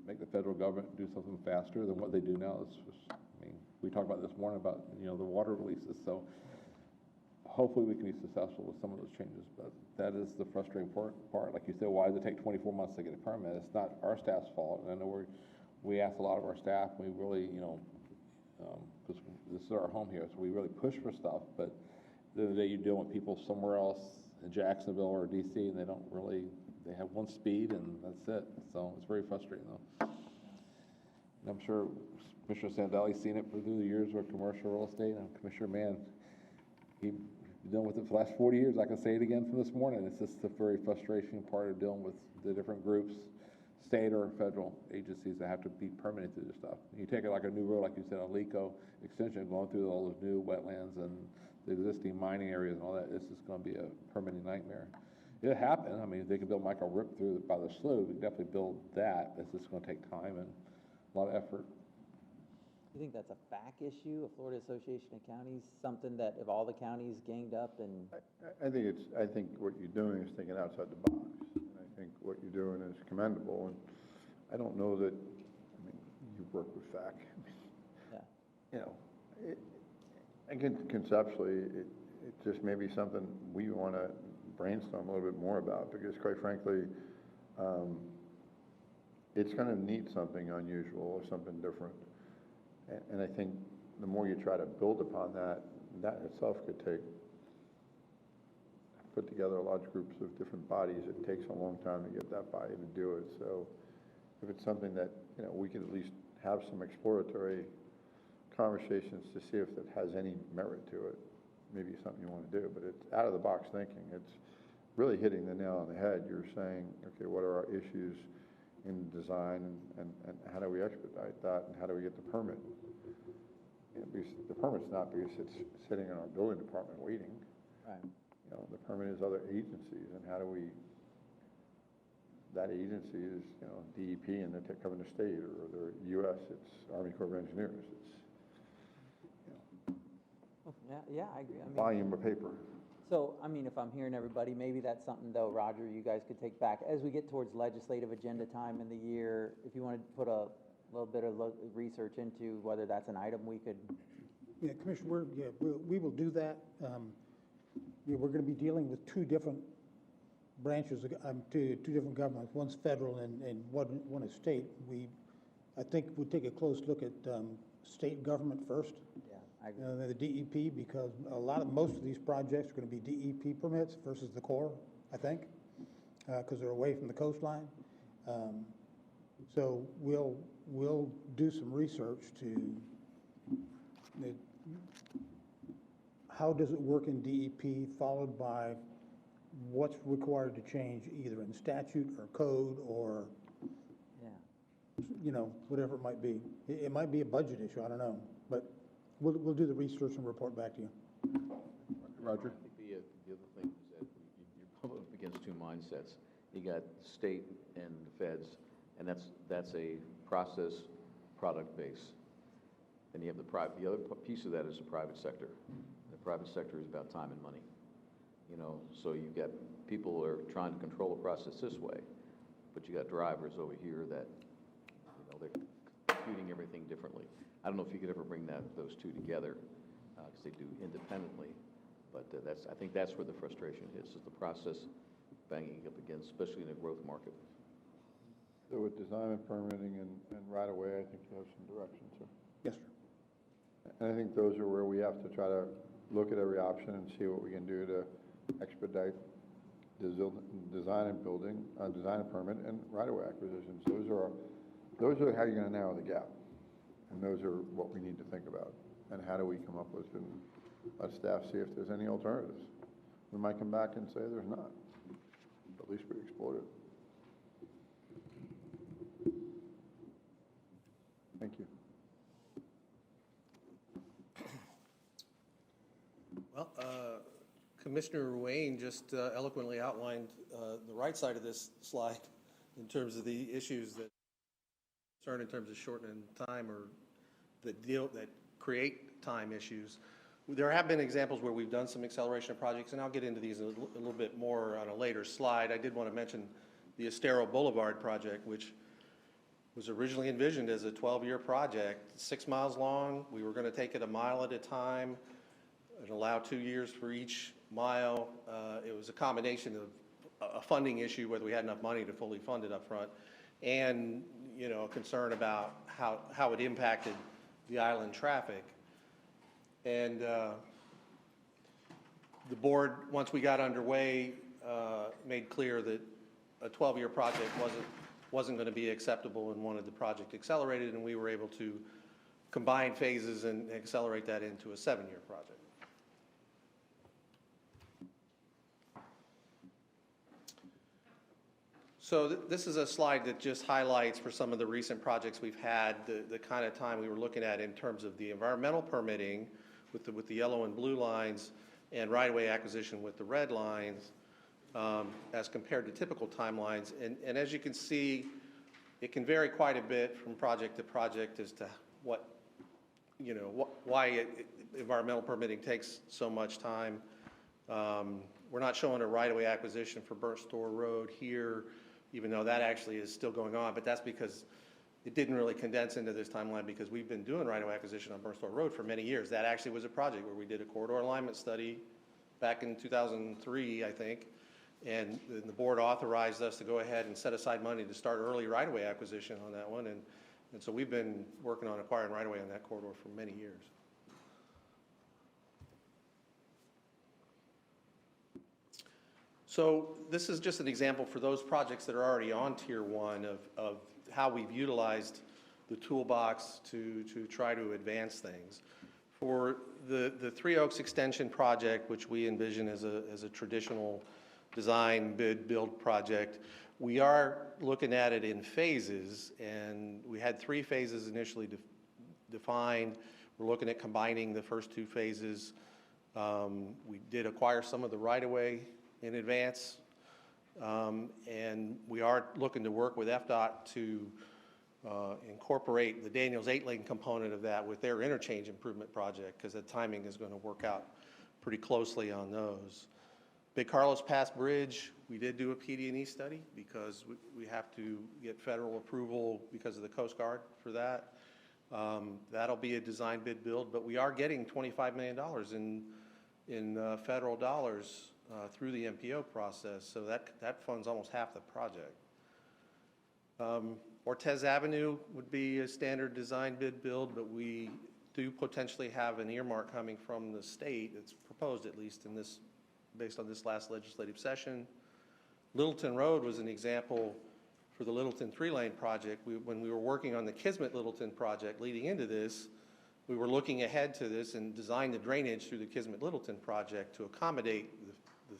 make the federal government do something faster than what they do now. It's just, I mean, we talked about this morning about, you know, the water releases, so hopefully we can be successful with some of those changes, but that is the frustrating part. Like you said, why does it take 24 months to get a permit? It's not our staff's fault, and I know we ask a lot of our staff, we really, you know, because this is our home here, so we really push for stuff, but the other day you're dealing with people somewhere else in Jacksonville or DC, and they don't really, they have one speed, and that's it. So it's very frustrating, though. And I'm sure Commissioner Sandelli's seen it through the years with commercial real estate, and Commissioner Mann, he's been dealing with it for the last 40 years. I can say it again from this morning. It's just a very frustrating part of dealing with the different groups, state or federal agencies that have to be permitted through this stuff. You take it like a new road, like you said, on Lico extension, going through all those new wetlands and the existing mining areas and all that, it's just going to be a permitting nightmare. It happened. I mean, if they could build Michael Rip through by the slough, we could definitely build that. It's just going to take time and a lot of effort. You think that's a FAC issue, a Florida Association of Counties, something that if all the counties ganged up and? I think what you're doing is thinking outside the box. And I think what you're doing is commendable. And I don't know that, I mean, you've worked with FAC. Yeah. You know, again, conceptually, it just may be something we want to brainstorm a little bit more about, because quite frankly, it's going to need something unusual or something different. And I think the more you try to build upon that, that in itself could put together large groups of different bodies. It takes a long time to get that body to do it. So if it's something that, you know, we could at least have some exploratory conversations to see if it has any merit to it, maybe something you want to do. But it's out of the box thinking. It's really hitting the nail on the head. You're saying, okay, what are our issues in design, and how do we expedite that, and how do we get the permit? You know, because the permit's not because it's sitting in our building department waiting. Right. You know, the permit is other agencies, and how do we, that agency is, you know, DEP and the covering the state, or the US, it's Army Corps of Engineers, it's, you know, Yeah, I agree. I mean, volume of paper. so, I mean, if I'm hearing everybody, maybe that's something, though, Roger, you guys could take back. As we get towards legislative agenda time in the year, if you want to put a little bit of research into whether that's an item we could. Yeah, Commissioner, we will do that. We're going to be dealing with two different branches, two different governments. One's federal and one is state. I think we'll take a close look at state government first. Yeah, I agree. The DEP, because most of these projects are going to be DEP permits versus the Corps, I think, because they're away from the coastline. So we'll do some research to how does it work in DEP, followed by what's required to change either in statute or code or, Yeah. you know, whatever it might be. It might be a budget issue, I don't know, but we'll do the research and report back to you. Roger? I think the other thing is that you're up against two mindsets. You got state and the feds, and that's a process product base. And you have the other piece of that is the private sector. The private sector is about time and money. You know, so you've got people who are trying to control the process this way, but you got drivers over here that, you know, they're computing everything differently. I don't know if you could ever bring those two together, because they do independently, but I think that's where the frustration is the process banging up against, especially in a growth market. So with design and permitting and right-of-way, I think you have some direction, sir. Yes, sir. And I think those are where we have to try to look at every option and see what we can do to expedite design and building, design and permit, and right-of-way acquisitions. Those are how you're going to narrow the gap. And those are what we need to think about. And how do we come up with, and let staff see if there's any alternatives. We might come back and say there's not. But at least we explored it. Thank you. Well, Commissioner Wayne just eloquently outlined the right side of this slide in terms of the issues that concern in terms of shortening time or that create time issues. There have been examples where we've done some acceleration of projects, and I'll get into these a little bit more on a later slide. I did want to mention the Estero Boulevard project, which was originally envisioned as a 12-year project, 6 miles long. We were going to take it a mile at a time and allow 2 years for each mile. It was a combination of a funding issue, whether we had enough money to fully fund it up front, and, you know, a concern about how it impacted the island traffic. And the board, once we got underway, made clear that a 12-year project wasn't going to be acceptable and wanted the project accelerated, and we were able to combine phases and accelerate that into a 7-year project. So this is a slide that just highlights for some of the recent projects we've had, the kind of time we were looking at in terms of the environmental permitting with the yellow and blue lines and right-of-way acquisition with the red lines as compared to typical timelines. And as you can see, it can vary quite a bit from project to project as to what, you know, why environmental permitting takes so much time. We're not showing a right-of-way acquisition for Corkscrew Road here, even though that actually is still going on, but that's because it didn't really condense into this timeline because we've been doing right-of-way acquisition on Corkscrew Road for many years. That actually was a project where we did a corridor alignment study back in 2003, I think, and the board authorized us to go ahead and set aside money to start early right-of-way acquisition on that one, and so we've been working on acquiring right-of-way on that corridor for many years. So this is just an example for those projects that are already on Tier 1 of how we've utilized the toolbox to try to advance things. For the Three Oaks Extension project, which we envision as a traditional design, bid, build project, we are looking at it in phases, and we had 3 phases initially defined. We're looking at combining the first 2 phases. We did acquire some of the right-of-way in advance, and we are looking to work with FDOT to incorporate the Daniels 8-lane component of that with their interchange improvement project, because the timing is going to work out pretty closely on those. Big Carlos Pass Bridge, we did do a PD&E study because we have to get federal approval because of the Coast Guard for that. That'll be a design bid build, but we are getting $25 million in federal dollars through the MPO process, so that funds almost half the project. Ortez Avenue would be a standard design bid build, but we do potentially have an earmark coming from the state. It's proposed, at least in this, based on this last legislative session. Littleton Road was an example for the Littleton 3-lane project. When we were working on the Kismet-Littleton project leading into this, we were looking ahead to this and designed the drainage through the Kismet-Littleton project to accommodate the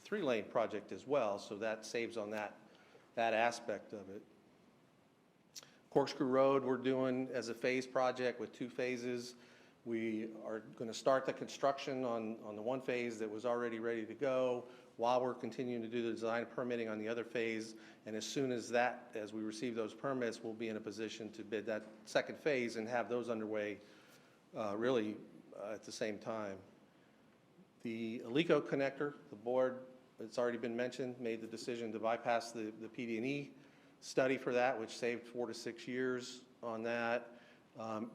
3-lane project as well, so that saves on that aspect of it. Corkscrew Road we're doing as a phase project with 2 phases. We are going to start the construction on the 1 phase that was already ready to go while we're continuing to do the design and permitting on the other phase, and as soon as we receive those permits, we'll be in a position to bid that 2nd phase and have those underway really at the same time. The Alico connector, the board, it's already been mentioned, made the decision to bypass the PD&E study for that, which saved 4 to 6 years on that.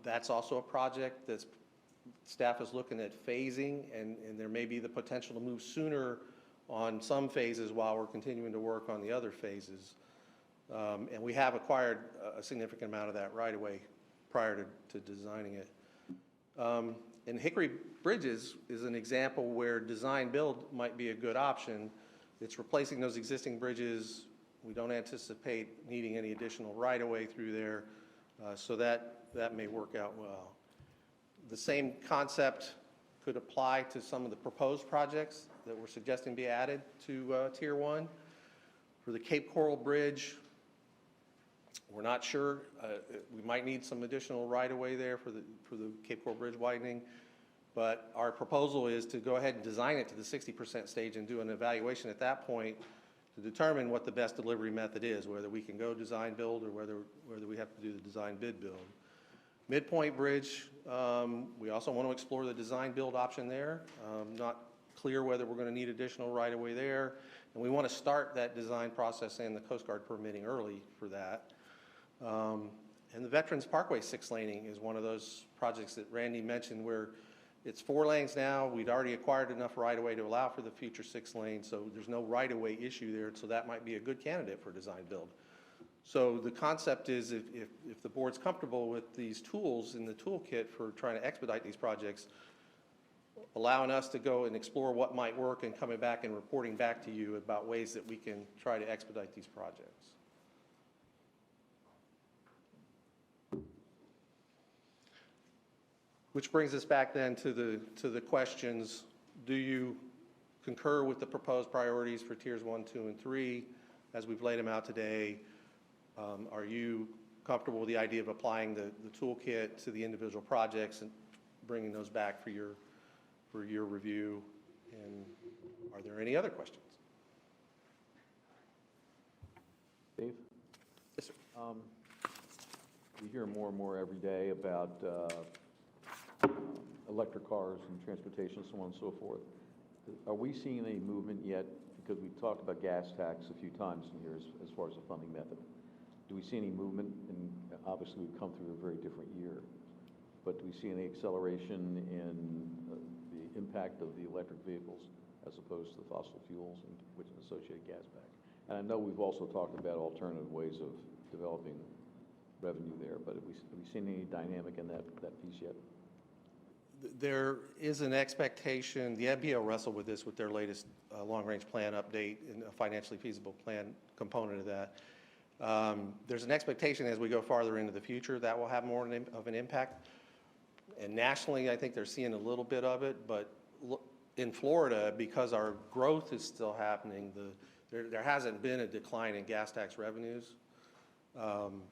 That's also a project that staff is looking at phasing, and there may be the potential to move sooner on some phases while we're continuing to work on the other phases. And we have acquired a significant amount of that right away prior to designing it. And Hickory Bridges is an example where design build might be a good option. It's replacing those existing bridges. We don't anticipate needing any additional right-of-way through there, so that may work out well. The same concept could apply to some of the proposed projects that we're suggesting be added to Tier 1. For the Cape Coral Bridge, we're not sure. We might need some additional right-of-way there for the Cape Coral Bridge widening. But our proposal is to go ahead and design it to the 60% stage and do an evaluation at that point to determine what the best delivery method is, whether we can go design build or whether we have to do the design bid build. Midpoint Bridge, we also want to explore the design build option there. Not clear whether we're going to need additional right-of-way there. And we want to start that design process and the Coast Guard permitting early for that. And the Veterans Parkway 6-laning is one of those projects that Randy mentioned where it's 4 lanes now. We'd already acquired enough right-of-way to allow for the future 6 lanes, so there's no right-of-way issue there, so that might be a good candidate for design build. So the concept is if the board's comfortable with these tools in the toolkit for trying to expedite these projects, allowing us to go and explore what might work and coming back and reporting back to you about ways that we can try to expedite these projects. Which brings us back then to the questions. Do you concur with the proposed priorities for tiers 1, 2, and 3 as we've laid them out today? Are you comfortable with the idea of applying the toolkit to the individual projects and bringing those back for your review? And are there any other questions? Dave? Yes, sir. We hear more and more every day about electric cars and transportation, so on and so forth. Are we seeing any movement yet? Because we talked about gas tax a few times in here as far as a funding method. Do we see any movement? And obviously we've come through a very different year, but do we see any acceleration in the impact of the electric vehicles as opposed to the fossil fuels and which associated gas back? And I know we've also talked about alternative ways of developing revenue there, but have we seen any dynamic in that piece yet? There is an expectation, the MPO wrestled with this with their latest long-range plan update and a financially feasible plan component of that. There's an expectation as we go farther into the future that will have more of an impact. And nationally, I think they're seeing a little bit of it, but in Florida, because our growth is still happening, there hasn't been a decline in gas tax revenues.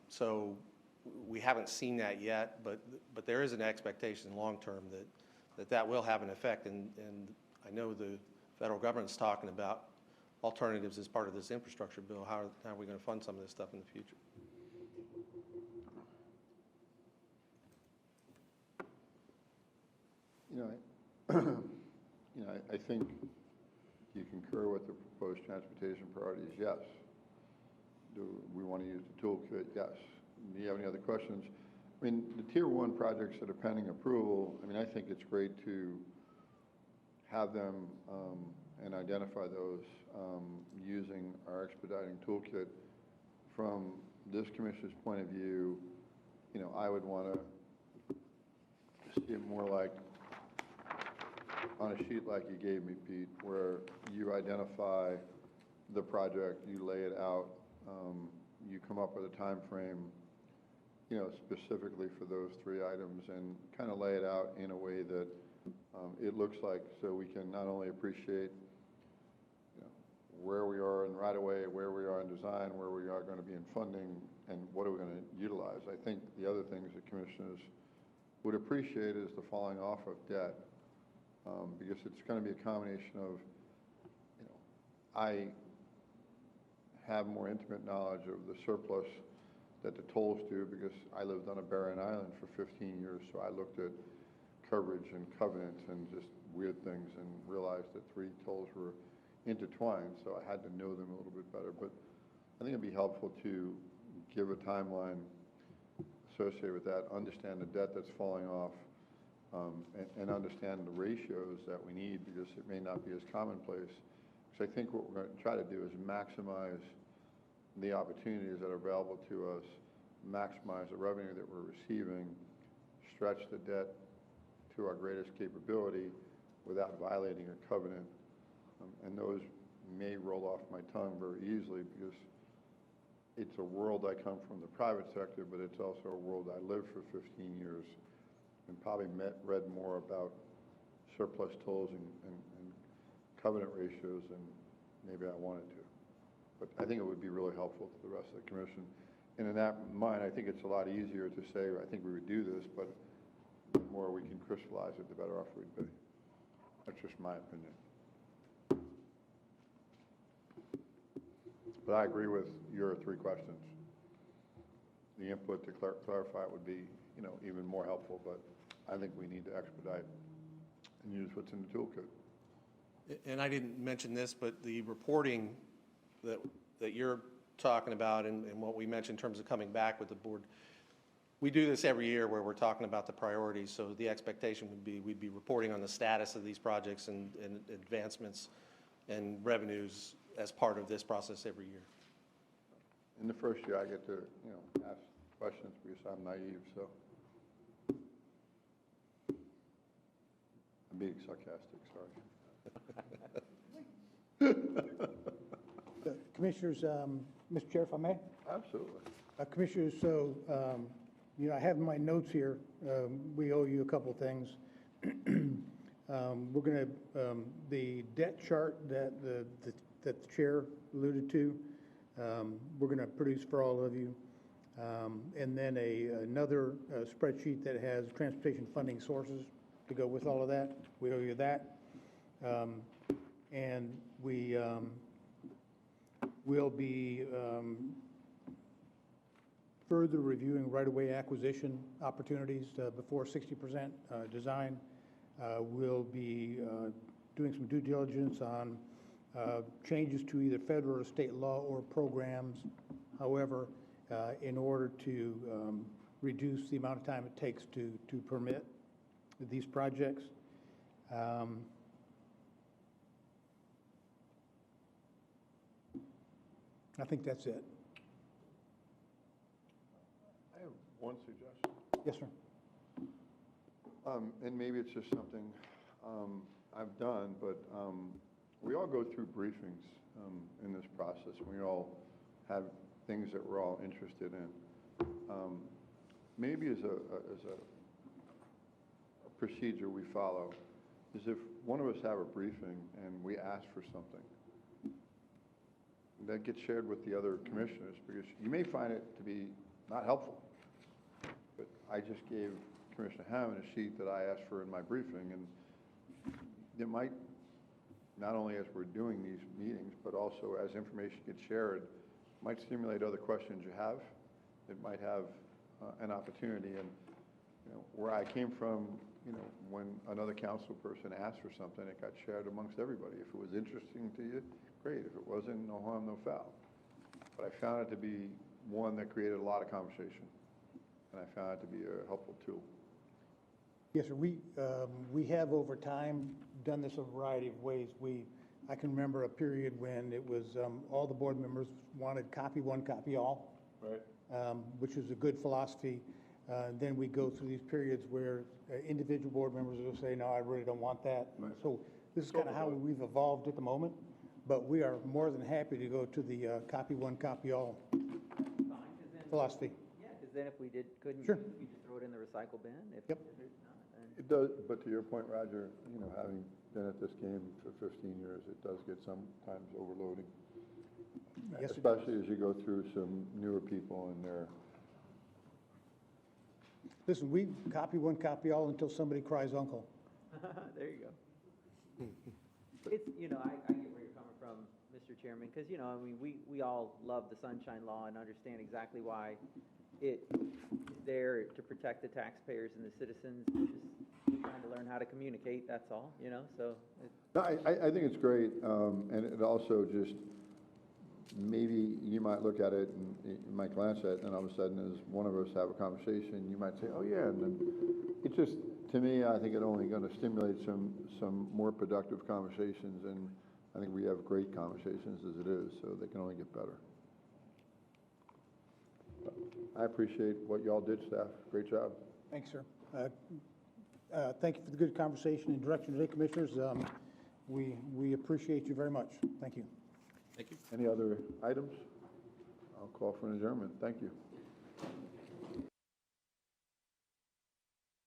So we haven't seen that yet, but there is an expectation long-term that will have an effect. And I know the federal government's talking about alternatives as part of this infrastructure bill. How are we going to fund some of this stuff in the future? I think you concur with the proposed transportation priorities, yes. Do we want to use the toolkit? Yes. Do you have any other questions? I mean, the tier 1 projects that are pending approval, I mean, I think it's great to have them and identify those using our expediting toolkit. From this commissioner's point of view, I would want to see it more like on a sheet like you gave me, Pete, where you identify the project, you lay it out, you come up with a time frame, specifically for those 3 items, and kind of lay it out in a way that it looks like, so we can not only appreciate where we are in right-of-way, where we are in design, where we are going to be in funding, and what are we going to utilize. I think the other things that commissioners would appreciate is the falling off of debt, because it's going to be a combination of, I have more intimate knowledge of the surplus that the tolls do because I lived on a barren island for 15 years, so I looked at coverage and covenants and just weird things and realized that 3 tolls were intertwined, so I had to know them a little bit better. But I think it'd be helpful to give a timeline associated with that, understand the debt that's falling off, and understand the ratios that we need, because it may not be as commonplace. So I think what we're going to try to do is maximize the opportunities that are available to us, maximize the revenue that we're receiving, stretch the debt to our greatest capability without violating a covenant. And those may roll off my tongue very easily because it's a world I come from, the private sector, but it's also a world I lived for 15 years and probably read more about surplus tolls and covenant ratios than maybe I wanted to. But I think it would be really helpful to the rest of the commission. And in that mind, I think it's a lot easier to say, I think we would do this, but The more we can crystallize it, the better off we'd be. That's just my opinion. But I agree with your 3 questions. The input to clarify it would be, even more helpful, but I think we need to expedite and use what's in the toolkit. And I didn't mention this, but the reporting that you're talking about and what we mentioned in terms of coming back with the board, we do this every year where we're talking about the priorities. So the expectation would be we'd be reporting on the status of these projects and advancements and revenues as part of this process every year. In the first year, I get to, ask questions because I'm naive, so. I'm being sarcastic, sorry. Commissioners, Mr. Chair, if I may? Absolutely. Commissioners, so, I have in my notes here, we owe you a couple things. We're going to, the debt chart that the chair alluded to, we're going to produce for all of you. And then another spreadsheet that has transportation funding sources to go with all of that. We owe you that. And we will be further reviewing right-of-way acquisition opportunities before 60% design. We'll be doing some due diligence on changes to either federal or state law or programs, however, in order to reduce the amount of time it takes to permit these projects. I think that's it. I have one suggestion. Yes, sir. And maybe it's just something I've done, but we all go through briefings in this process. We all have things that we're all interested in. Maybe as a procedure we follow is if one of us have a briefing and we ask for something, that gets shared with the other commissioners, because you may find it to be not helpful. But I just gave Commissioner Hammond a sheet that I asked for in my briefing, and it might, not only as we're doing these meetings, but also as information gets shared, might stimulate other questions you have. It might have an opportunity. And where I came from, when another council person asked for something, it got shared amongst everybody. If it was interesting to you, great. If it wasn't, no harm, no foul. But I found it to be one that created a lot of conversation, and I found it to be a helpful tool. Yes, sir. We have over time done this a variety of ways. I can remember a period when it was all the board members wanted copy one, copy all, Right. Which is a good philosophy. Then we go through these periods where individual board members will say, no, I really don't want that. Right. So this is kind of how we've evolved at the moment, but we are more than happy to go to the copy one, copy all philosophy. Yeah, because then if we couldn't, Sure. we just throw it in the recycle bin. If Yep. it's not, then It does, but to your point, Roger, having been at this game for 15 years, it does get sometimes overloading. Yes, it Especially as you go through some newer people and they're, Listen, we copy one, copy all until somebody cries uncle. there you go. It's, I get where you're coming from, Mr. Chairman, because, we all love the Sunshine Law and understand exactly why it's there to protect the taxpayers and the citizens. Just trying to learn how to communicate, that's all, so. no, I think it's great, and it also just, maybe you might look at it and you might glance at it, and all of a sudden, as one of us have a conversation, you might say, oh yeah, and then it just, to me, I think it's only going to stimulate some more productive conversations, and I think we have great conversations as it is, so they can only get better. But I appreciate what y'all did, staff. Great job. Thanks, sir. Thank you for the good conversation and direction today, commissioners. We appreciate you very much. Thank you. Thank you. Any other items? I'll call for an adjournment. Thank you.